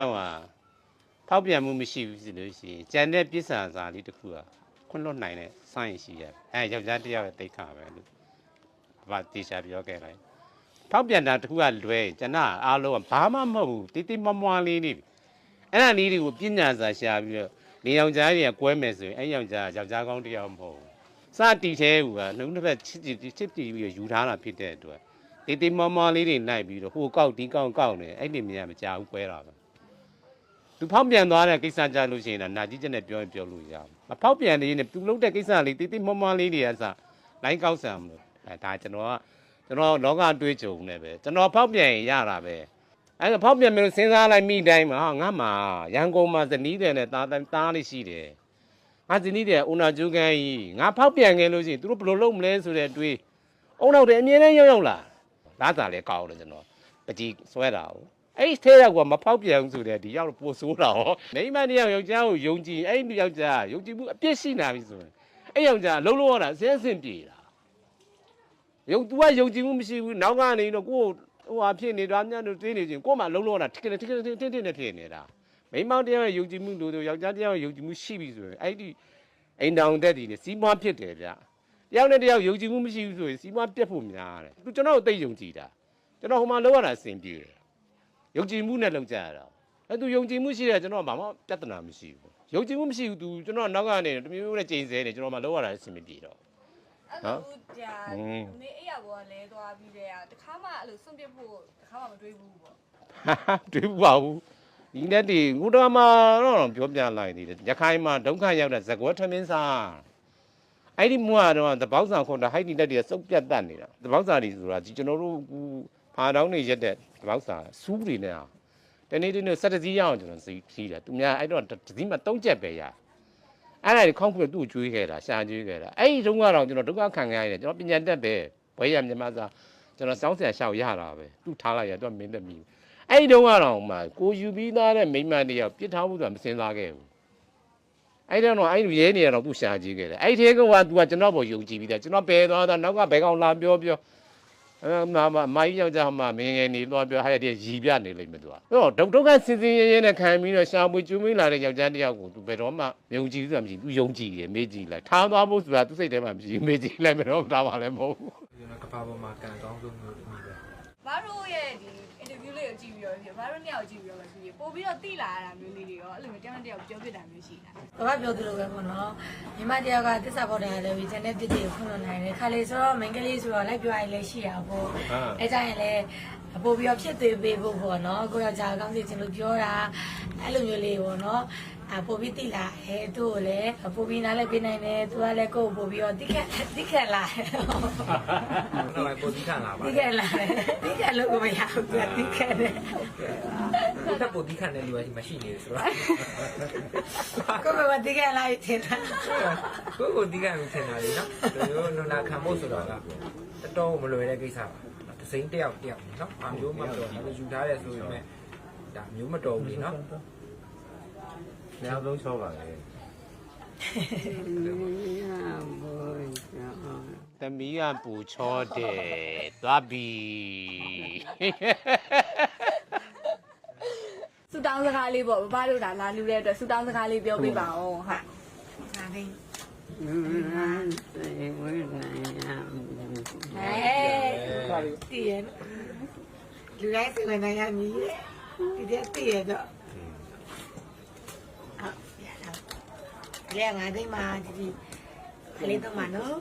ဖောက်ပြန်မှုမရှိဘူးဆိုလို့ရှိရင်ကြံတဲ့ပစ္စစာလေးတစ်ခုကခွန့်လွတ်နိုင်တဲ့စိုင်းရှိရတယ်ယောက်ျားတစ်ယောက်ရဲ့တိတ်ခါပဲလို့ဘာတေချာပြောခဲ့လိုက်ဖောက်ပြန်တာတစ်ခုကလွဲကျန်တာအားလုံးကဘာမှမဟုတ်ဘူးတိတိမမွားလေးနေအဲ့ဒါလေးတွေကိုပညာစာရှာပြီးတော့နေယောက်ျားတွေကကွဲမယ်ဆိုရင်အဲ့ယောက်ျားကောင်းတစ်ယောက်မဟုတ်ဘူးစတီသေးဘူးကနှုတ်တစ်ဖက်ချစ်ပြီးယူထားတာဖြစ်တဲ့အတွက်တိတိမမွားလေးတွေနိုင်ပြီးတော့ဟိုကောက်ဒီကောက်နေအဲ့ဒီမြင်ရမကြဘူးကွဲတာပဲသူဖောက်ပြန်သွားတဲ့ကိစ္စကြလို့ရှိရင်နာကြီးချက်နဲ့ပြောလို့ရအောင်မဖောက်ပြန်နေနဲ့သူလုပ်တဲ့ကိစ္စလေးတိတိမမလေးတွေကစလိုင်းကောက်ဆံမလို့ဒါကျွန်တော်လောကတွေးကြုံနေပဲကျွန်တော်ဖောက်ပြန်ရင်ရတာပဲအဲ့ဒါဖောက်ပြန်မျိုးစဉ်းစားလိုက်မိတိုင်းမှာငါမှရန်ကုန်မှာဇနီးတယ်နဲ့သားလေးရှိတယ်ငါဇနီးတယ်အုံနာကျူးကန်းကြီးငါဖောက်ပြန်ခဲ့လို့ရှိရင်သူတို့ဘယ်လိုလုပ်မလဲဆိုတဲ့တွေးအုံနောက်တယ်အမြင်နဲ့ရောက်လာလားသာလေကောက်တယ်ကျွန်တော်ပကြီးဆွဲတာဟုတ်အဲ့ထဲရောက်ကမဖောက်ပြန်ဘူးဆိုတဲ့ဒီရောက်ပို့ဆိုးတာဟောမိမတယောက်ယောက်ျားကိုယုံကြည်အဲ့ဒီယောက်ျားယုံကြည်မှုအပြစ်ရှိနာပြီဆိုရင်အဲ့ယောက်ျားလုံးလုံးရတာအစင်းပြေတာသူကယုံကြည်မှုမရှိဘူးနောက်ကနေတော့ကိုဟိုဟာဖြစ်နေတာများတို့တင်းနေချင်းကိုမှလုံးလုံးရတာတင်းနဲ့ဖြစ်နေတာမိမတယောက်ရဲ့ယုံကြည်မှုလို့ယောက်ျားတယောက်ရဲ့ယုံကြည်မှုရှိပြီဆိုရင်အဲ့ဒီအိမ်တောင်တက်တည်နေစီးပွားဖြစ်တယ်ဗျတယောက်နဲ့တယောက်ယုံကြည်မှုမရှိဘူးဆိုရင်စီးပွားပြတ်ဖို့များတယ်သူကျွန်တော်သိယုံကြည်တာကျွန်တော်ဟိုမှာလုံးရတာအဆင်ပြေတယ်ယုံကြည်မှုနဲ့လောက်ကြရတာအဲ့သူယုံကြည်မှုရှိတယ်ကျွန်တော်ဘာမှပြဿနာမရှိဘူးယုံကြည်မှုမရှိဘူးသူကျွန်တော်နောက်ကနေတမျိုးနဲ့ချိန်ဆဲနေကျွန်တော်မှလောက်ရတာအဆင်မပြေတော့နော်ကြာနေအဲ့ရဘောလဲသွားပြီးတဲ့တခါမှအဲ့လိုစွန့်ပစ်ဖို့တခါမှမတွေးဘူးပေါ့တွေးဘူးပါဘူးဒီနေ့တည်းငုတော်မှာတော့ပြောပြလိုက်သေးတယ်ရခိုင်မှာဒုက္ခရောက်တဲ့ဇကွဲထမင်းစားအဲ့ဒီမွားတော့သဘောက်ဆောင်ခွန်တာဟိုက်တီလက်တွေစုပ်ပြတ်တတ်နေတာသဘောက်စာတွေဆိုတာဒီကျွန်တော်တို့ဖာတောင်းနေရက်တဲ့သဘောက်စာစူးတွေနဲ့တနေ့စက်တစည်းရအောင်ကျွန်တော်စီးတယ်သူများအဲ့တော့တစည်းမှ3ချက်ပဲရအဲ့ဒါခေါင်းခွေသူ့ကျွေးခဲ့တာရှာကျွေးခဲ့တာအဲ့ဒီတုန်းကတော့ကျွန်တော်ဒုက္ခခံခဲ့ရတယ်ကျွန်တော်ပညာတတ်ပဲဘွဲရမြန်မာစာကျွန်တော်စောင်းဆရာရှောက်ရတာပဲသူ့ထားလိုက်ရတော့မင်းသမီးအဲ့ဒီတုန်းကတော့မှကိုယူပြီးသားတဲ့မိမတယောက်ပြစ်ထားဖို့ဆိုတာမစင်စားခဲ့ဘူးအဲ့တော့အဲ့ဒီရဲနေရတော့သူ့ရှာကျွေးခဲ့တယ်အဲ့ဒီကသူကကျွန်တော်ပေါ်ယုံကြည်ပြီးသားကျွန်တော်ပယ်သွားတာနောက်ကဘယ်ကောင်လာပြောမိုင်းယောက်ျားမှမင်းငယ်နေတော့ပြောဟာရတဲ့ရီပြနေလိမ့်မယ်သူကဒုက္ခစင်စင်ရဲနဲ့ခံပြီးတော့ရှာပွေကျွေးမင်းလာတဲ့ယောက်ျားတစ်ယောက်ကိုသူဘယ်တော့မှယုံကြည်ဆိုတာမရှိဘူးသူယုံကြည်တယ်မေးကြည့်လိုက်ထားသွားဖို့ဆိုတာသူစိတ်ထဲမှာမရှိဘူးမေးကြည့်လိုက်မယ်တော့ဒါမှလည်းမဟုတ်ဘူးကျွန်တော်ကဘာပေါ်မှာကန်ကောင်းဆုံးမျိုးသမီးပဲဘာတို့ရဲ့ဒီ interview လေးကိုကြည့်ပြီးတော့ဘာတို့နှစ်ယောက်ကြည့်ပြီးတော့ဖြစ်ပို့ပြီးတော့တိလာရတာမျိုးလေးတွေရောအဲ့လိုမျိုးတယောက်ပြောပြတာမျိုးရှိတာဘာပြောသလိုပဲပေါ့နော်ညီမတယောက်ကသစ္စာပေါ်တယ်လည်းပြီးကျန်တဲ့တစ်တွေဖွင့်လို့နိုင်တယ်ခါလေးဆိုတော့မင်္ဂလေးဆိုတော့လိုက်ပြောရင်လည်းရှိရပေါ့အဲကြရင်လည်းပို့ပြီးတော့ဖြစ်သေးပေးဖို့ပေါ့နော်ကိုယောက်ျားကောင်းစီချင်လို့ပြောတာအဲ့လိုမျိုးလေးပေါ့နော်ပို့ပြီးတိလာအဲသူ့ကိုလည်းပို့ပြီးနားလည်းပြနိုင်တယ်သူကလည်းကိုယ်ပို့ပြီးတော့တိခက်လာတော့ပို့တိခက်လာပါတိခက်လာတိခက်လို့ကိုမရဘူးသူတိခက်တယ်ကိုတက်ပို့တိခက်တဲ့လူကမရှိနေတယ်ဆိုတော့ကိုမတိခက်လာထင်တာကိုတိခက်လို့ထင်တာလေနော်ဒီလိုနာခံဖို့ဆိုတော့ကတော်မလွယ်တဲ့ကိစ္စပါတစိမ့်တယောက်နော်အမျိုးမတော်ဘူးယူထားတယ်ဆိုပေမဲ့ဒါမျိုးမတော်ဘူးနော်အများဆုံးချောပါလေသမီးကပူချောတယ်သွားပြီဆူတောင်းစကားလေးပေါ့ဘာတို့ဒါလာလူတဲ့အတွက်ဆူတောင်းစကားလေးပြောပြပါအောင်ဟုတ်ဒါလေးတည်ရလူတိုင်းစိတ်ဝင်နိုင်ရမည်ဒီတည်ရတော့လေငါသိမှာဒီကလေးတော့မနော်